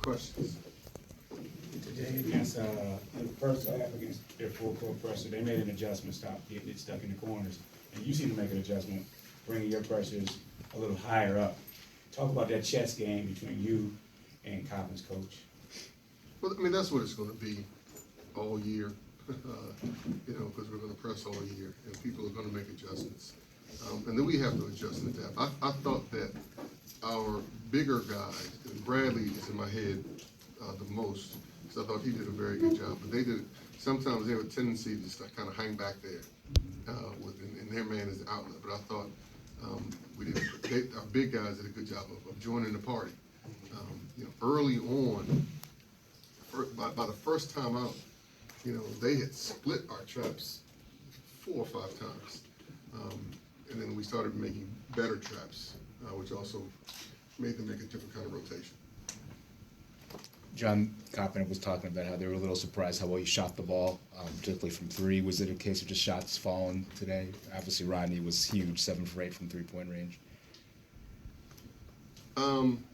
Questions? Today against, the first half against their full court pressure, they made an adjustment, stop getting it stuck in the corners. And you seem to make an adjustment, bringing your pressures a little higher up. Talk about that chess game between you and Coppin's coach. Well, I mean, that's what it's gonna be all year, because we're gonna press all year, and people are gonna make adjustments. And then we have to adjust and adapt. I thought that our bigger guys, and Bradley is in my head the most, so I thought he did a very good job. But sometimes they have a tendency to just kind of hang back there, and their man is the outlet. But I thought our big guys did a good job of joining the party. Early on, by the first time out, they had split our traps 4 or 5 times. And then we started making better traps, which also made them make a different kind of rotation. John Coppin was talking about how they were a little surprised how well you shot the ball, particularly from 3. Was it a case of just shots falling today? Obviously, Rodney was huge, 7 for 8 from 3-point range.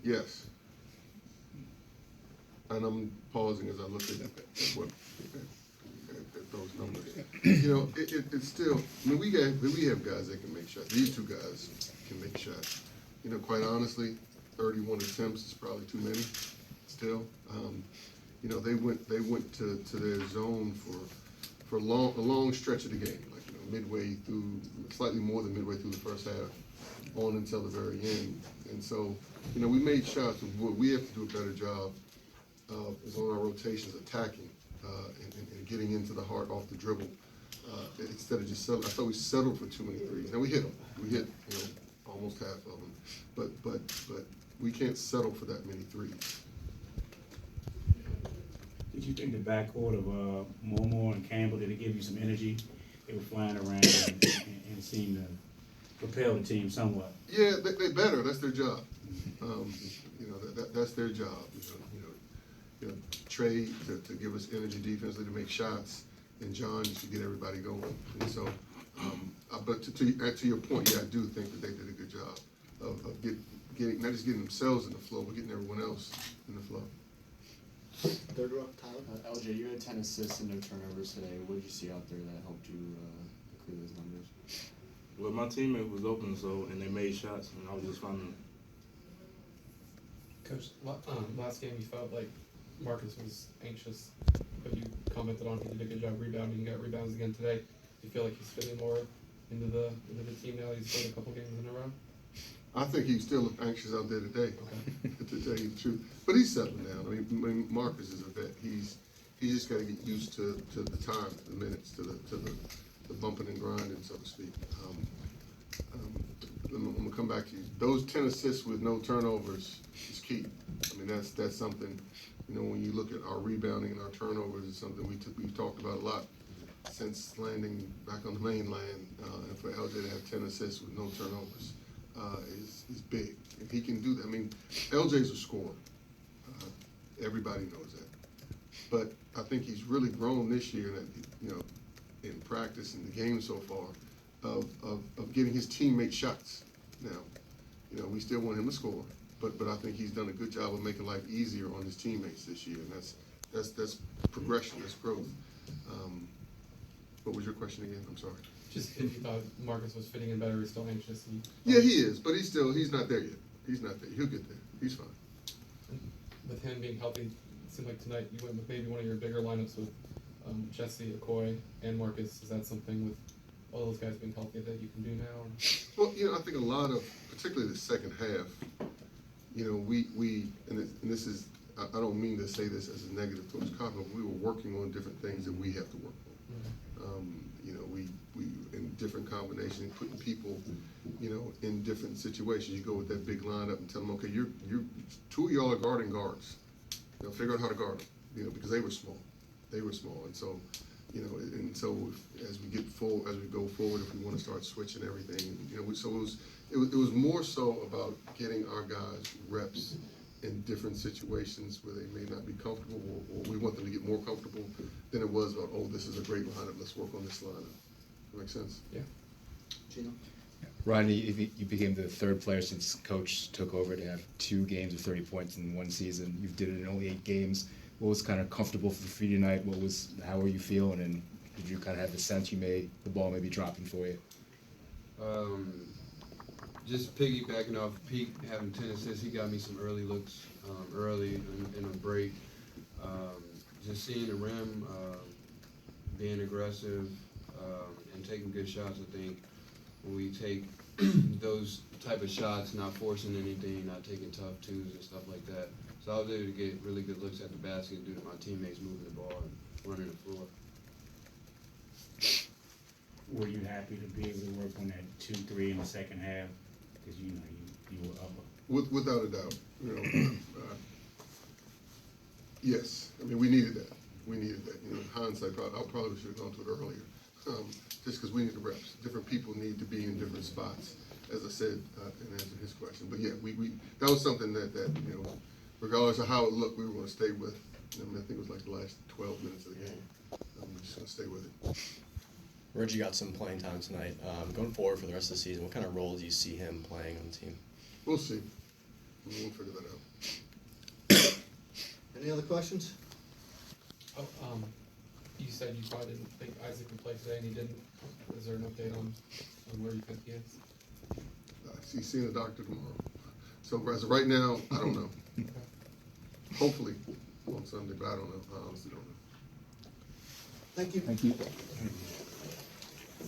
Yes. And I'm pausing as I look at those numbers. It's still. I mean, we have guys that can make shots. These 2 guys can make shots. Quite honestly, 31 attempts is probably too many. Still, they went to their zone for a long stretch of the game, like midway through, slightly more than midway through the first half, on until the very end. And so, we made shots. What we have to do a better job is on our rotations, attacking and getting into the heart off the dribble, instead of just settling. I thought we settled for too many threes. Now we hit them. We hit almost half of them, but we can't settle for that many threes. Did you think the backcourt of Momo and Campbell, did it give you some energy? They were flying around and seemed to propel the team somewhat. Yeah, they better. That's their job. That's their job. Trey to give us energy defensively, to make shots, and John just to get everybody going. And so, but to your point, yeah, I do think that they did a good job of getting not just getting themselves in the flow, but getting everyone else in the flow. Third row, Tyler. LJ, you had 10 assists and no turnovers today. What did you see out there that helped you accrue those numbers? Well, my teammate was open, and they made shots, and I was just finding them. Coach, last game you felt like Marcus was anxious, but you commented on he did a good job rebounding. You got rebounds again today. Do you feel like he's fitting more into the team now? He's played a couple games in a row. I think he still looked anxious out there today, Okay. to tell you the truth. But he's settling down. I mean, Marcus is a vet. He's just got to get used to the time, the minutes, to the bumping and grinding, so to speak. I'm gonna come back to you. Those 10 assists with no turnovers is key. I mean, that's something. When you look at our rebounding and our turnovers, it's something we've talked about a lot since landing back on the mainland. And for LJ to have 10 assists with no turnovers is big. If he can do that, I mean, LJ's a scorer. Everybody knows that. But I think he's really grown this year, in practice in the game so far, of getting his teammates shots. Now, we still want him to score. But I think he's done a good job of making life easier on his teammates this year, and that's progression, that's growth. What was your question again? I'm sorry. Just if you thought Marcus was fitting in better, he's still anxious. Yeah, he is, but he's not there yet. He's not there. He'll get there. He's fine. With him being healthy, it seemed like tonight you went with maybe one of your bigger lineups with Jesse, Okoye, and Marcus. Is that something with all those guys being healthy that you can do now? Or? Well, I think a lot of, particularly the second half, and this is, I don't mean to say this as a negative towards Coppin, but we were working on different things that we have to work on. We in different combinations, putting people, in different situations. You go with that big lineup and tell them, okay, you're 2 of y'all are guarding guards. Figure out how to guard them, because they were small. And so, as we go forward, if we want to start switching everything, so it was more so about getting our guys reps in different situations where they may not be comfortable, or we want them to get more comfortable than it was about, oh, this is a great lineup, let's work on this lineup. That make sense? Gino. Rodney, you became the third player since coach took over to have 2 games of 30 points in one season. You did it in only 8 games. What was kind of comfortable for you tonight? How were you feeling? And did you kind of have the sense the ball may be dropping for you? Just piggybacking off Pete having 10 assists, he got me some early looks early in a break. Just seeing the rim, being aggressive, and taking good shots. I think when we take those type of shots, not forcing anything, not taking tough twos and stuff like that. So I was able to get really good looks at the basket due to my teammates moving the ball and running the floor. Were you happy to be able to work on that 2-3 in the second half? Because you were up. Without a doubt, yes. I mean, we needed that. In hindsight, I probably should have gone to it earlier. Just because we need the reps. Different people need to be in different spots, as I said in answer to his question. But yeah, we that was something that regardless of how it looked, we were going to stay with. I mean, I think it was like the last 12 minutes of the game. I'm just going to stay with it. Reggie got some playing time tonight. Going forward for the rest of the season, what kind of role do you see him playing on the team? We'll see. We'll figure that out. Any other questions? Oh, you said you probably didn't think Isaac would play today, and he didn't. Is there an update on where you think he is? He's seeing a doctor tomorrow. So as of right now, I don't know. Okay. Hopefully on Sunday, but I don't know. I honestly don't know. Thank you. Thank you.